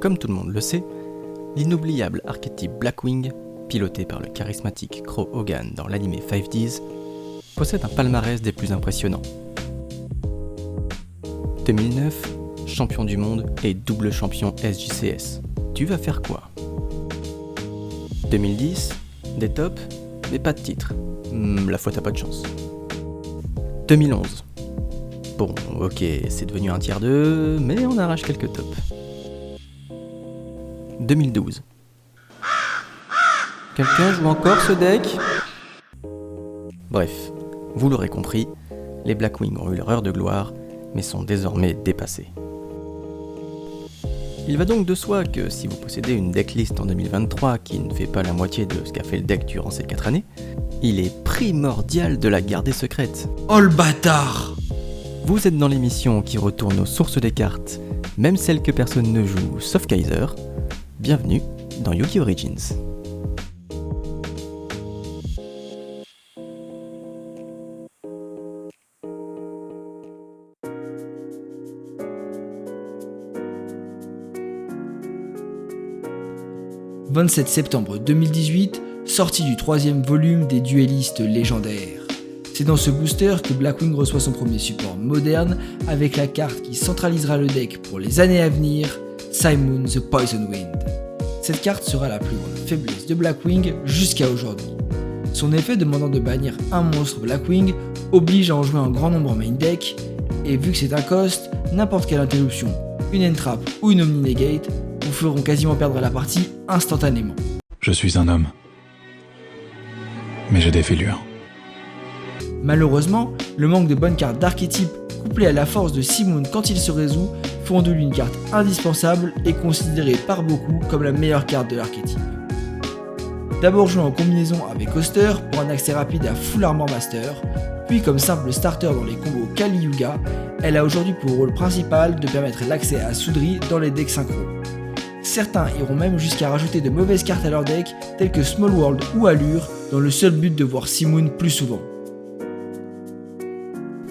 Comme tout le monde le sait, l'inoubliable archétype Blackwing, piloté par le charismatique Crow Hogan dans l'anime 5Ds, possède un palmarès des plus impressionnants. 2009, champion du monde et double champion SJCS. Tu vas faire quoi ? 2010, des tops, mais pas de titre. La fois t'as pas de chance. 2011. Bon, ok, c'est devenu un tiers 2, mais on arrache quelques tops. 2012. Quelqu'un joue encore ce deck ? Bref, vous l'aurez compris, les Blackwing ont eu leur heure de gloire, mais sont désormais dépassés. Il va donc de soi que si vous possédez une decklist en 2023 qui ne fait pas la moitié de ce qu'a fait le deck durant ces 4 années, il est primordial de la garder secrète. Oh le bâtard ! Vous êtes dans l'émission qui retourne aux sources des cartes, même celles que personne ne joue sauf Kaiser. Bienvenue dans Yu-Gi Origins. « 27 septembre 2018, sortie du 3e volume des duellistes légendaires. C'est dans ce booster que Blackwing reçoit son premier support moderne avec la carte qui centralisera le deck pour les années à venir, Simoon the Poison Wind. Cette carte sera la plus grande faiblesse de Blackwing jusqu'à aujourd'hui. Son effet demandant de bannir un monstre Blackwing oblige à en jouer un grand nombre en main deck, et vu que c'est un cost, n'importe quelle interruption, une entrap ou une omni-negate vous feront quasiment perdre la partie instantanément. Je suis un homme. Mais j'ai des fêlures. Malheureusement, le manque de bonnes cartes d'archétype couplé à la force de Simoon quand il se résout font de lui une carte indispensable et considérée par beaucoup comme la meilleure carte de l'archétype. D'abord jouée en combinaison avec Oster pour un accès rapide à Full Armor Master, puis comme simple starter dans les combos Kali Yuga, elle a aujourd'hui pour rôle principal de permettre l'accès à Sudri dans les decks synchro. Certains iront même jusqu'à rajouter de mauvaises cartes à leur deck, telles que Small World ou Allure, dans le seul but de voir Simoon plus souvent.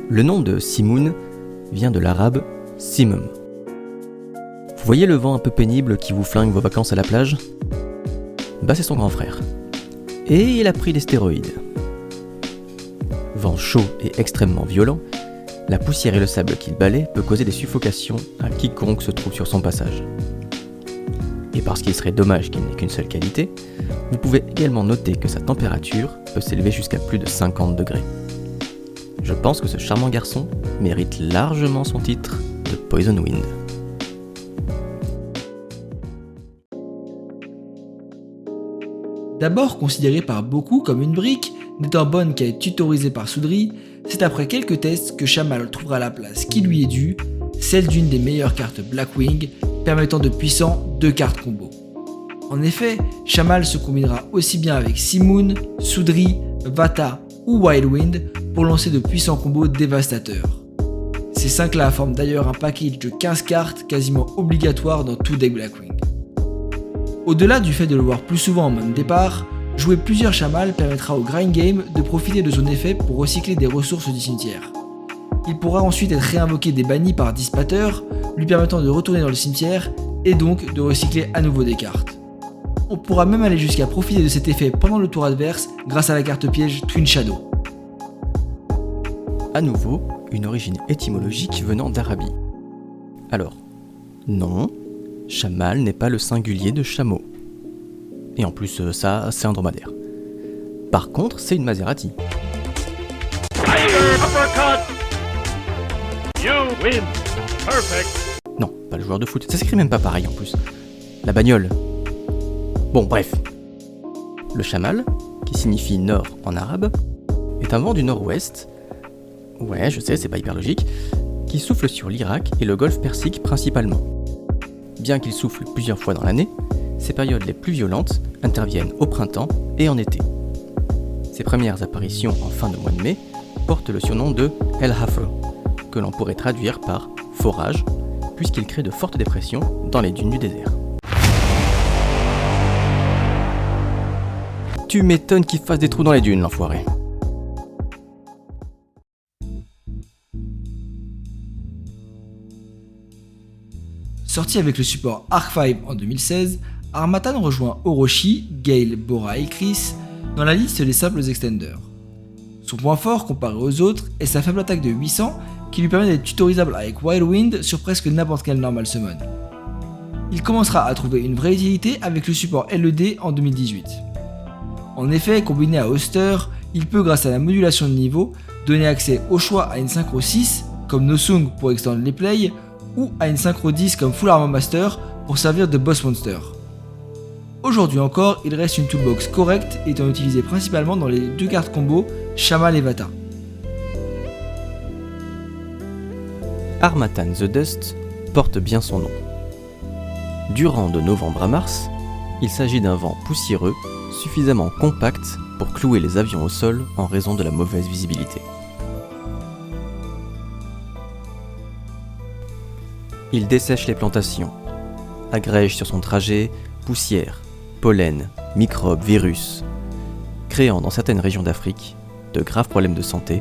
Le nom de Simoon vient de l'arabe Simum. Vous voyez le vent un peu pénible qui vous flingue vos vacances à la plage ? Bah c'est son grand frère. Et il a pris des stéroïdes. Vent chaud et extrêmement violent, la poussière et le sable qu'il balaie peut causer des suffocations à quiconque se trouve sur son passage. Et parce qu'il serait dommage qu'il n'ait qu'une seule qualité, vous pouvez également noter que sa température peut s'élever jusqu'à plus de 50 degrés. Je pense que ce charmant garçon mérite largement son titre de Poison Wind. D'abord considérée par beaucoup comme une brique, n'étant bonne qu'à être tutorisée par Sudri, c'est après quelques tests que Shamal trouvera la place qui lui est due, celle d'une des meilleures cartes Blackwing, permettant de puissant 2 cartes combo. En effet, Shamal se combinera aussi bien avec Simoon, Sudri, Vata ou Wildwind pour lancer de puissants combos dévastateurs. Ces 5-là forment d'ailleurs un package de 15 cartes quasiment obligatoire dans tout deck Blackwing. Au-delà du fait de le voir plus souvent en main de départ, jouer plusieurs Shamal permettra au grind game de profiter de son effet pour recycler des ressources du cimetière. Il pourra ensuite être réinvoqué des bannis par Dissipateur, lui permettant de retourner dans le cimetière et donc de recycler à nouveau des cartes. On pourra même aller jusqu'à profiter de cet effet pendant le tour adverse grâce à la carte piège Twin Shadow. À nouveau, une origine étymologique venant d'Arabie. Alors, non, Shamal n'est pas le singulier de chameau. Et en plus, ça, c'est un dromadaire. Par contre, c'est une Maserati. You win. Perfect. Non, pas le joueur de foot, ça s'écrit même pas pareil en plus. La bagnole. Bon, bref. Le Shamal, qui signifie nord en arabe, est un vent du nord-ouest, ouais je sais c'est pas hyper logique, qui souffle sur l'Irak et le golfe Persique principalement. Bien qu'il souffle plusieurs fois dans l'année, ses périodes les plus violentes interviennent au printemps et en été. Ses premières apparitions en fin de mois de mai portent le surnom de El Hafr, que l'on pourrait traduire par forage, puisqu'il crée de fortes dépressions dans les dunes du désert. Tu m'étonnes qu'il fasse des trous dans les dunes, l'enfoiré. Sorti avec le support Arc V en 2016, Harmattan rejoint Orochi, Gale, Bora et Chris dans la liste des simples extenders. Son point fort comparé aux autres est sa faible attaque de 800 qui lui permet d'être tutorisable avec Wild Wind sur presque n'importe quel normal summon. Il commencera à trouver une vraie utilité avec le support LED en 2018. En effet, combiné à Oster, il peut grâce à la modulation de niveau donner accès au choix à une synchro 6 comme Nosung pour extendre les plays ou à une synchro 10 comme Full Armor Master pour servir de boss monster. Aujourd'hui encore, il reste une toolbox correcte étant utilisée principalement dans les deux cartes combo Shamal et Vata. Harmattan the Dust porte bien son nom. Durant de novembre à mars, il s'agit d'un vent poussiéreux suffisamment compact pour clouer les avions au sol en raison de la mauvaise visibilité. Il dessèche les plantations, agrège sur son trajet poussière, pollen, microbes, virus, créant dans certaines régions d'Afrique de graves problèmes de santé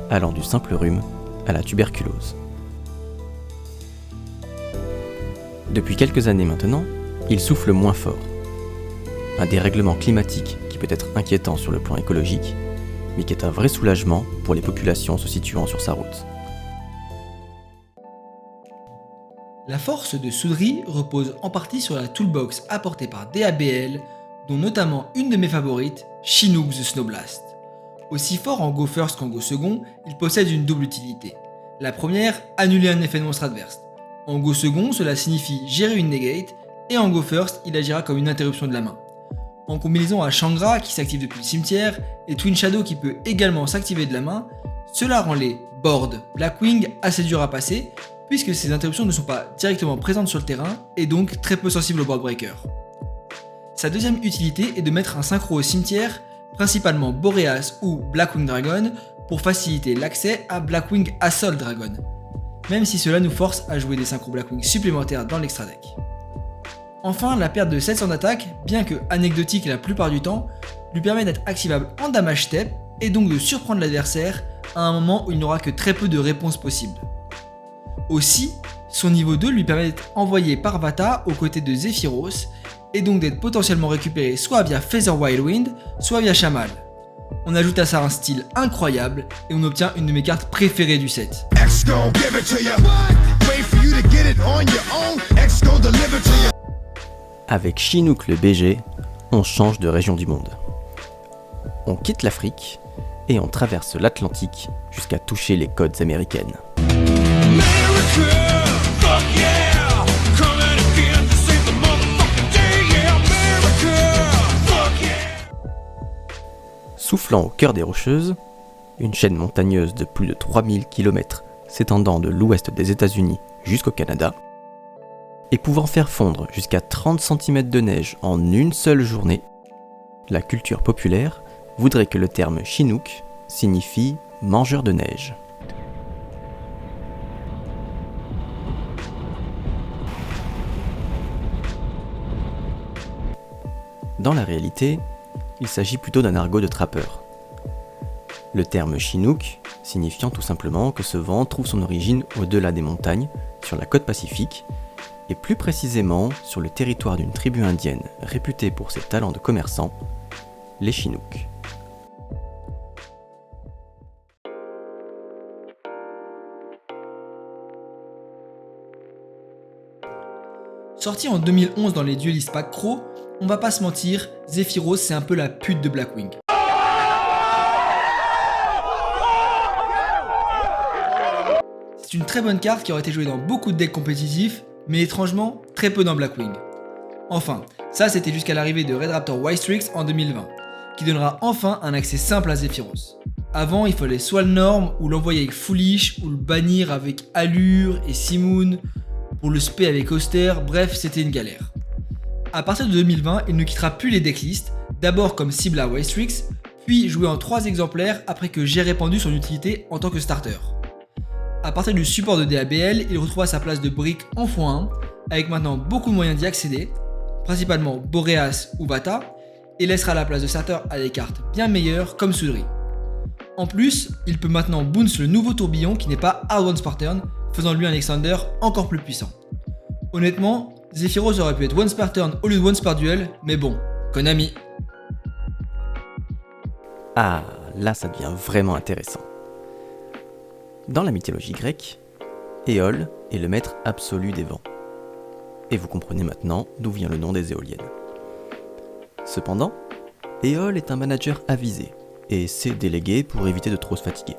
allant du simple rhume à la tuberculose. Depuis quelques années maintenant, il souffle moins fort. Un dérèglement climatique qui peut être inquiétant sur le plan écologique, mais qui est un vrai soulagement pour les populations se situant sur sa route. La force de Soudry repose en partie sur la toolbox apportée par DABL, dont notamment une de mes favorites, Chinook the Snowblast. Aussi fort en Go First qu'en Go Second, il possède une double utilité. La première, annuler un effet de monstre adverse. En Go Second, cela signifie gérer une negate, et en Go First, il agira comme une interruption de la main. En combinaison à Shangra qui s'active depuis le cimetière, et Twin Shadow qui peut également s'activer de la main, cela rend les board Blackwing assez durs à passer, puisque ces interruptions ne sont pas directement présentes sur le terrain, et donc très peu sensibles au board breaker. Sa deuxième utilité est de mettre un synchro au cimetière, principalement Boreas ou Blackwing Dragon, pour faciliter l'accès à Blackwing Assault Dragon, même si cela nous force à jouer des synchros Blackwing supplémentaires dans l'extra deck. Enfin, la perte de 700 d'attaque, bien que anecdotique la plupart du temps, lui permet d'être activable en damage step, et donc de surprendre l'adversaire à un moment où il n'aura que très peu de réponses possibles. Aussi, son niveau 2 lui permet d'être envoyé par Vata aux côtés de Zephyros, et donc d'être potentiellement récupéré soit via Feather Wild Wind, soit via Shamal. On ajoute à ça un style incroyable, et on obtient une de mes cartes préférées du set. Avec Chinook le BG, on change de région du monde. On quitte l'Afrique, et on traverse l'Atlantique jusqu'à toucher les côtes américaines. Soufflant au cœur des Rocheuses, une chaîne montagneuse de plus de 3000 km s'étendant de l'ouest des États-Unis jusqu'au Canada, et pouvant faire fondre jusqu'à 30 cm de neige en une seule journée, la culture populaire voudrait que le terme Chinook signifie mangeur de neige. Dans la réalité, il s'agit plutôt d'un argot de trappeur. Le terme Chinook signifiant tout simplement que ce vent trouve son origine au-delà des montagnes, sur la côte pacifique, et plus précisément sur le territoire d'une tribu indienne réputée pour ses talents de commerçant, les Chinooks. Sorti en 2011 dans les Duelist Pack Crow, on va pas se mentir, Zephyros c'est un peu la pute de Blackwing. C'est une très bonne carte qui aurait été jouée dans beaucoup de decks compétitifs, mais étrangement, très peu dans Blackwing. Enfin, ça c'était jusqu'à l'arrivée de Red Raptor Wystrix en 2020, qui donnera enfin un accès simple à Zephyros. Avant, il fallait soit le norm, ou l'envoyer avec Foolish, ou le bannir avec Allure et Simoon, pour le spé avec Oster, bref, c'était une galère. A partir de 2020, il ne quittera plus les decklists, d'abord comme cible à Wystrix, puis joué en 3 exemplaires après que j'ai répandu son utilité en tant que starter. A partir du support de DABL, il retrouva sa place de brick en x1, avec maintenant beaucoup de moyens d'y accéder, principalement Boreas ou Vata, et laissera la place de starter à des cartes bien meilleures comme Soudry. En plus, il peut maintenant bounce le nouveau tourbillon qui n'est pas Hard One Spartan, faisant de lui un extender encore plus puissant. Honnêtement, Zephyros aurait pu être once per turn au lieu de once per duel, mais bon, Konami. Ah, là ça devient vraiment intéressant. Dans la mythologie grecque, Éole est le maître absolu des vents. Et vous comprenez maintenant d'où vient le nom des éoliennes. Cependant, Éole est un manager avisé et sait déléguer pour éviter de trop se fatiguer.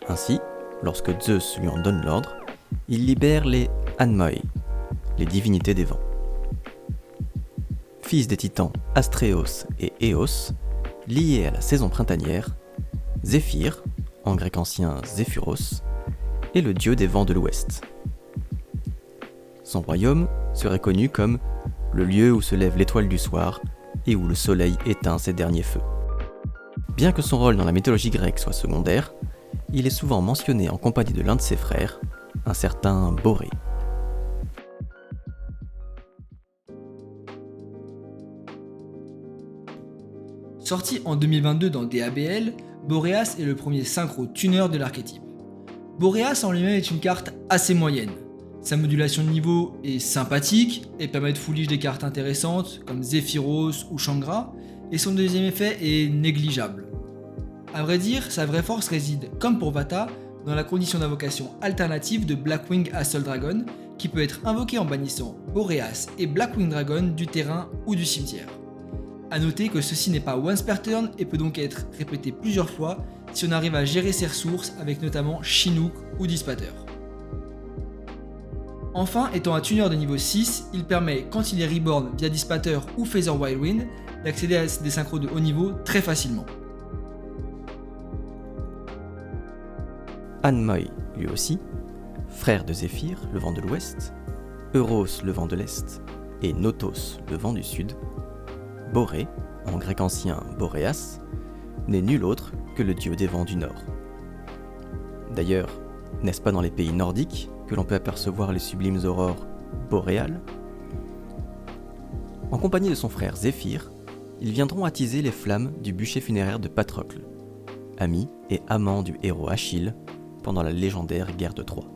Ainsi, lorsque Zeus lui en donne l'ordre, il libère les Anmoi, les divinités des vents. Fils des titans Astréos et Éos, liés à la saison printanière, Zéphyr, en grec ancien Zéphyros, est le dieu des vents de l'ouest. Son royaume serait connu comme le lieu où se lève l'étoile du soir et où le soleil éteint ses derniers feux. Bien que son rôle dans la mythologie grecque soit secondaire, il est souvent mentionné en compagnie de l'un de ses frères, un certain Boré. Sorti en 2022 dans DABL, Boreas est le premier synchro tuner de l'archétype. Boreas en lui-même est une carte assez moyenne. Sa modulation de niveau est sympathique et permet de foolish des cartes intéressantes comme Zephyros ou Shangra, et son deuxième effet est négligeable. A vrai dire, sa vraie force réside, comme pour Vata, dans la condition d'invocation alternative de Blackwing Assault Dragon, qui peut être invoqué en bannissant Boreas et Blackwing Dragon du terrain ou du cimetière. A noter que ceci n'est pas once per turn et peut donc être répété plusieurs fois si on arrive à gérer ses ressources avec notamment Chinook ou Dispater. Enfin, étant un tuner de niveau 6, il permet, quand il est reborn via Dispater ou Feather Wildwind, d'accéder à des synchros de haut niveau très facilement. Anmoi, lui aussi, frère de Zéphyr, le vent de l'ouest, Euros, le vent de l'est, et Notos, le vent du sud, Boré, en grec ancien Boréas, n'est nul autre que le dieu des vents du nord. D'ailleurs, n'est-ce pas dans les pays nordiques que l'on peut apercevoir les sublimes aurores boréales ? En compagnie de son frère Zéphyr, ils viendront attiser les flammes du bûcher funéraire de Patrocle, ami et amant du héros Achille pendant la légendaire guerre de Troie.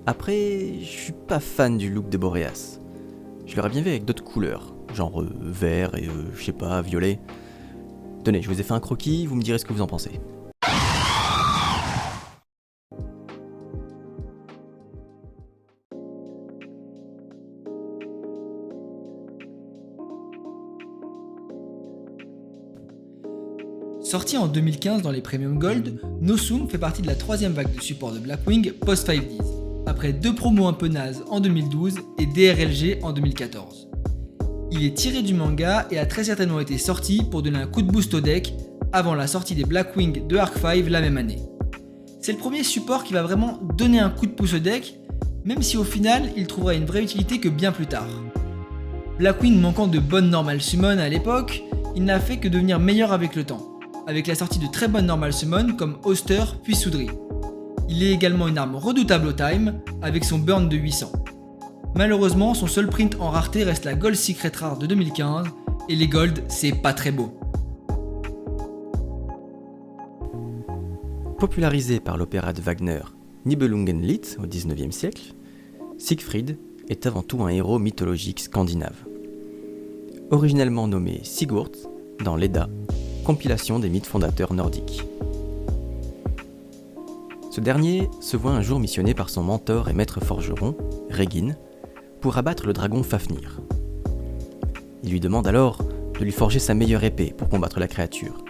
Après, je suis pas fan du look de Boréas. Je l'aurais bien vu avec d'autres couleurs, genre vert et je sais pas, violet. Tenez, je vous ai fait un croquis, vous me direz ce que vous en pensez. Sorti en 2015 dans les Premium Gold, Nosung fait partie de la troisième vague de support de Blackwing post 5Ds, après 2 promos un peu nazes en 2012 et DRLG en 2014. Il est tiré du manga et a très certainement été sorti pour donner un coup de boost au deck avant la sortie des Blackwing de Arc 5 la même année. C'est le premier support qui va vraiment donner un coup de pouce au deck, même si au final il trouvera une vraie utilité que bien plus tard. Blackwing manquant de bonnes normal summon à l'époque, il n'a fait que devenir meilleur avec le temps, avec la sortie de très bonnes normal summon comme Oster puis Soudry. Il est également une arme redoutable au time, avec son burn de 800. Malheureusement, son seul print en rareté reste la Gold Secret Rare de 2015, et les Gold, c'est pas très beau. Popularisé par l'opéra de Wagner Nibelungenlied au XIXe siècle, Siegfried est avant tout un héros mythologique scandinave. Originellement nommé Sigurd dans l'Edda, compilation des mythes fondateurs nordiques. Ce dernier se voit un jour missionné par son mentor et maître forgeron, Regin, pour abattre le dragon Fafnir. Il lui demande alors de lui forger sa meilleure épée pour combattre la créature,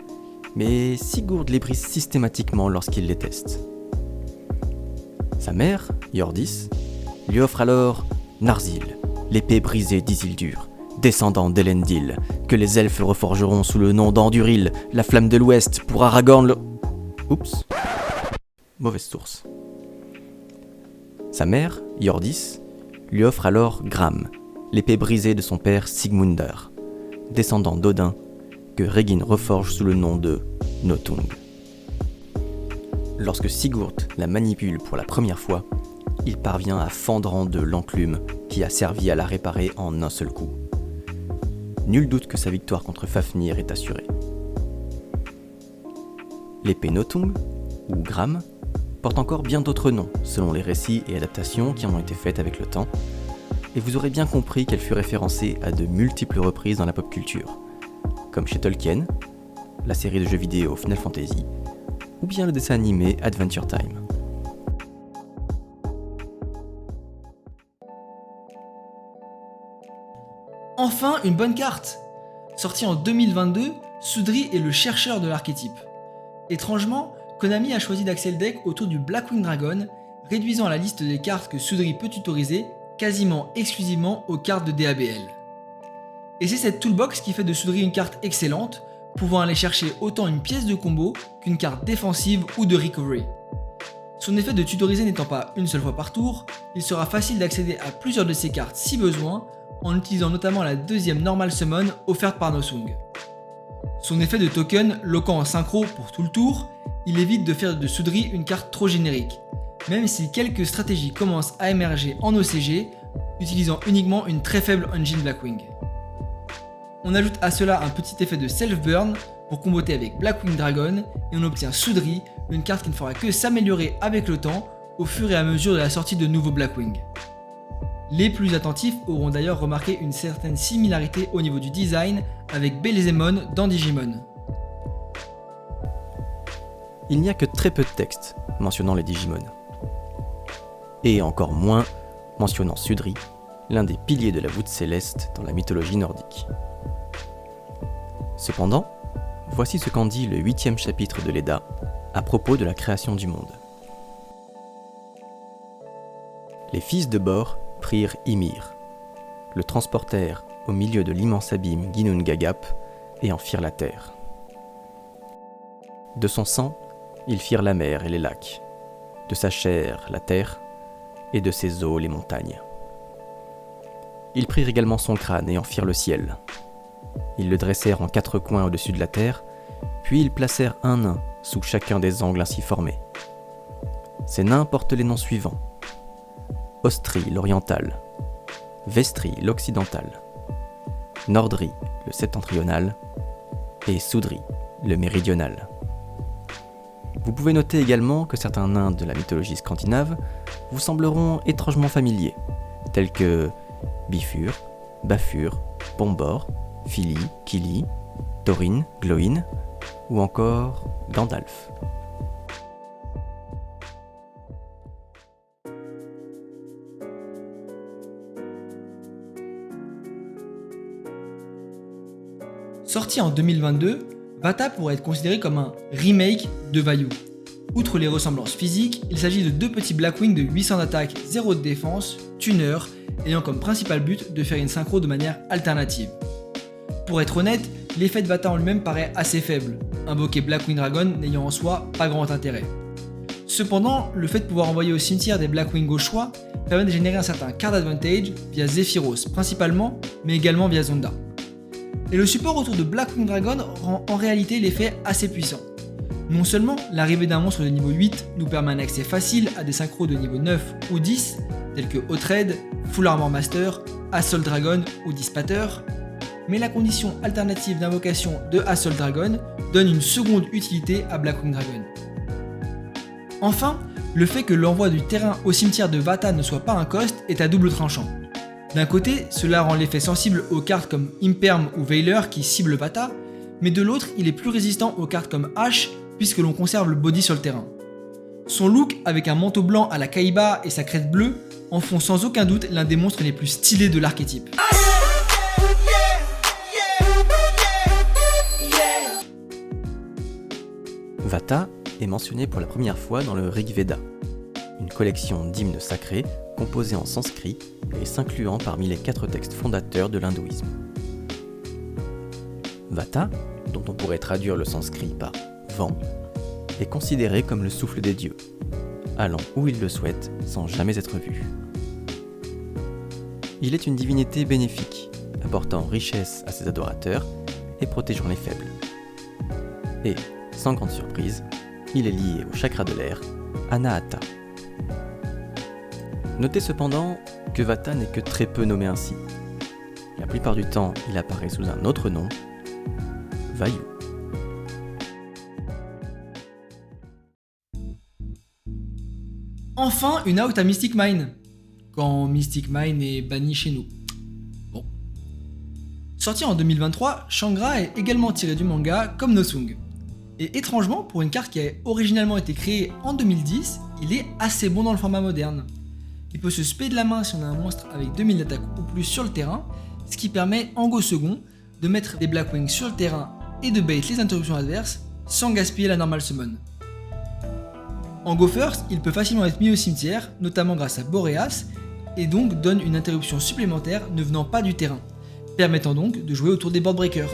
mais Sigurd les brise systématiquement lorsqu'il les teste. Sa mère, Hjordis, lui offre alors Narsil, l'épée brisée d'Isildur, descendant d'Elendil, que les elfes reforgeront sous le nom d'Anduril, la flamme de l'Ouest, pour Aragorn le... Oups. Mauvaise source. Sa mère, Hjordis, lui offre alors Gram, l'épée brisée de son père Sigmundr, descendant d'Odin, que Regin reforge sous le nom de Notung. Lorsque Sigurd la manipule pour la première fois, il parvient à fendre en deux l'enclume qui a servi à la réparer en un seul coup. Nul doute que sa victoire contre Fafnir est assurée. L'épée Notung, ou Gram, porte encore bien d'autres noms, selon les récits et adaptations qui en ont été faites avec le temps, et vous aurez bien compris qu'elle fut référencée à de multiples reprises dans la pop culture, comme chez Tolkien, la série de jeux vidéo Final Fantasy, ou bien le dessin animé Adventure Time. Enfin, une bonne carte. Sortie en 2022, Soudry est le chercheur de l'archétype. Étrangement, Konami a choisi d'axer le deck autour du Blackwing Dragon, réduisant la liste des cartes que Soudry peut tutoriser quasiment exclusivement aux cartes de DABL. Et c'est cette toolbox qui fait de Soudry une carte excellente, pouvant aller chercher autant une pièce de combo qu'une carte défensive ou de recovery. Son effet de tutoriser n'étant pas une seule fois par tour, il sera facile d'accéder à plusieurs de ces cartes si besoin, en utilisant notamment la deuxième Normal Summon offerte par Nosung. Son effet de token loquant en synchro pour tout le tour, il évite de faire de Soudry une carte trop générique, même si quelques stratégies commencent à émerger en OCG, utilisant uniquement une très faible engine Blackwing. On ajoute à cela un petit effet de self-burn pour comboter avec Blackwing Dragon et on obtient Soudry, une carte qui ne fera que s'améliorer avec le temps au fur et à mesure de la sortie de nouveaux Blackwing. Les plus attentifs auront d'ailleurs remarqué une certaine similarité au niveau du design avec Belzémon dans Digimon. Il n'y a que très peu de texte mentionnant les Digimon. Et encore moins mentionnant Soudry, l'un des piliers de la voûte céleste dans la mythologie nordique. Cependant, voici ce qu'en dit le 8e chapitre de l'Edda à propos de la création du monde. Les fils de Bor prirent Ymir, le transportèrent au milieu de l'immense abîme Ginnungagap et en firent la terre. De son sang, ils firent la mer et les lacs, de sa chair la terre, et de ses eaux les montagnes. Ils prirent également son crâne et en firent le ciel. Ils le dressèrent en 4 coins au-dessus de la terre, puis ils placèrent un nain sous chacun des angles ainsi formés. Ces nains portent les noms suivants: Ostri l'oriental, Vestri l'occidental, Nordri le septentrional et Soudry le méridional. Vous pouvez noter également que certains nains de la mythologie scandinave vous sembleront étrangement familiers, tels que Bifur, Bafur, Bombor, Fili, Kili, Thorin, Glóin ou encore Gandalf. Sorti en 2022, Vata pourrait être considéré comme un remake de Vayu. Outre les ressemblances physiques, il s'agit de 2 petits Blackwing de 800 d'attaque, 0 de défense, tuner, ayant comme principal but de faire une synchro de manière alternative. Pour être honnête, l'effet de Vata en lui-même paraît assez faible, invoquer Blackwing Dragon n'ayant en soi pas grand intérêt. Cependant, le fait de pouvoir envoyer au cimetière des Blackwing au choix permet de générer un certain card advantage via Zephyros principalement, mais également via Zonda. Et le support autour de Blackwing Dragon rend en réalité l'effet assez puissant. Non seulement l'arrivée d'un monstre de niveau 8 nous permet un accès facile à des synchros de niveau 9 ou 10, tels que Othred, Full Armor Master, Assault Dragon ou Dispater, mais la condition alternative d'invocation de Assault Dragon donne une seconde utilité à Blackwing Dragon. Enfin, le fait que l'envoi du terrain au cimetière de Vata ne soit pas un cost est à double tranchant. D'un côté, cela rend l'effet sensible aux cartes comme Imperm ou Veiler qui ciblent Vata, mais de l'autre, il est plus résistant aux cartes comme Ash puisque l'on conserve le body sur le terrain. Son look avec un manteau blanc à la Kaiba et sa crête bleue en font sans aucun doute l'un des monstres les plus stylés de l'archétype. Vata est mentionné pour la première fois dans le Rig Veda, une collection d'hymnes sacrés composés en sanskrit et s'incluant parmi les 4 textes fondateurs de l'hindouisme. Vata, dont on pourrait traduire le sanskrit par vent, est considéré comme le souffle des dieux, allant où il le souhaite sans jamais être vu. Il est une divinité bénéfique, apportant richesse à ses adorateurs et protégeant les faibles. Et, sans grande surprise, il est lié au chakra de l'air, Anahata. Notez cependant que Vata n'est que très peu nommé ainsi. La plupart du temps, il apparaît sous un autre nom, Vayu. enfin une out à Mystic Mine, quand Mystic Mine est banni chez nous. Bon. Sorti en 2023, Shangra est également tiré du manga comme Nosung. Et étrangement, pour une carte qui a originalement été créée en 2010, il est assez bon dans le format moderne. Il peut se spé de la main si on a un monstre avec 2000 d'attaque ou plus sur le terrain, ce qui permet en go second de mettre des Blackwing sur le terrain et de bait les interruptions adverses sans gaspiller la normal summon. En go first, il peut facilement être mis au cimetière, notamment grâce à Boreas, et donc donne une interruption supplémentaire ne venant pas du terrain, permettant donc de jouer autour des board breakers.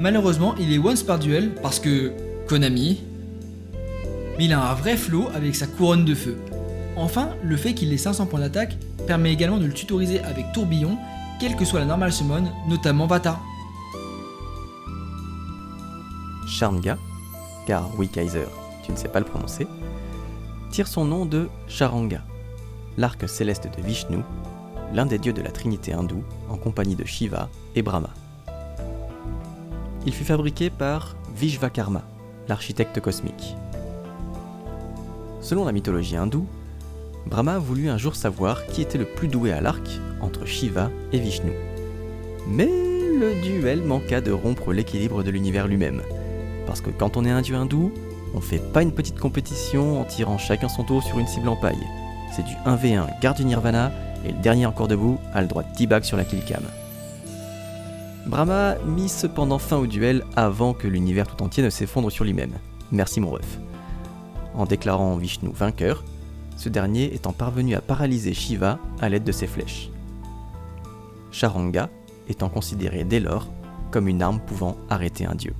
Malheureusement, il est once par duel parce que Konami, mais il a un vrai flow avec sa couronne de feu. Enfin, le fait qu'il ait 500 points d'attaque permet également de le tutoriser avec Tourbillon, quelle que soit la normal summon, notamment Vata. Sharnga, car oui Kaiser, tu ne sais pas le prononcer, tire son nom de Charanga, l'arc céleste de Vishnu, l'un des dieux de la trinité hindoue, en compagnie de Shiva et Brahma. Il fut fabriqué par Vishvakarma, l'architecte cosmique. Selon la mythologie hindoue, Brahma voulut un jour savoir qui était le plus doué à l'arc entre Shiva et Vishnu. Mais le duel manqua de rompre l'équilibre de l'univers lui-même, parce que quand on est un dieu hindou, on fait pas une petite compétition en tirant chacun son tour sur une cible en paille. C'est du 1v1 garde du Nirvana, et le dernier encore debout a le droit de teabag sur la killcam. Brahma mit cependant fin au duel avant que l'univers tout entier ne s'effondre sur lui-même. Merci mon ref. En déclarant Vishnu vainqueur, ce dernier étant parvenu à paralyser Shiva à l'aide de ses flèches. Sharanga étant considéré dès lors comme une arme pouvant arrêter un dieu.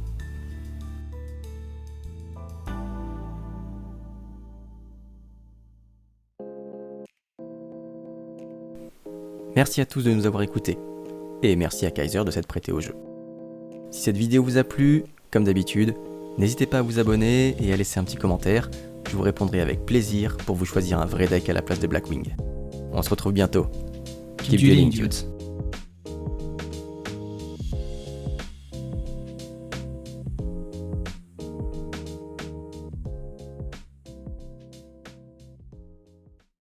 Merci à tous de nous avoir écoutés, et merci à Kaiser de s'être prêté au jeu. Si cette vidéo vous a plu, comme d'habitude, n'hésitez pas à vous abonner et à laisser un petit commentaire, je vous répondrai avec plaisir pour vous choisir un vrai deck à la place de Blackwing. On se retrouve bientôt. Keep dueling, dudes.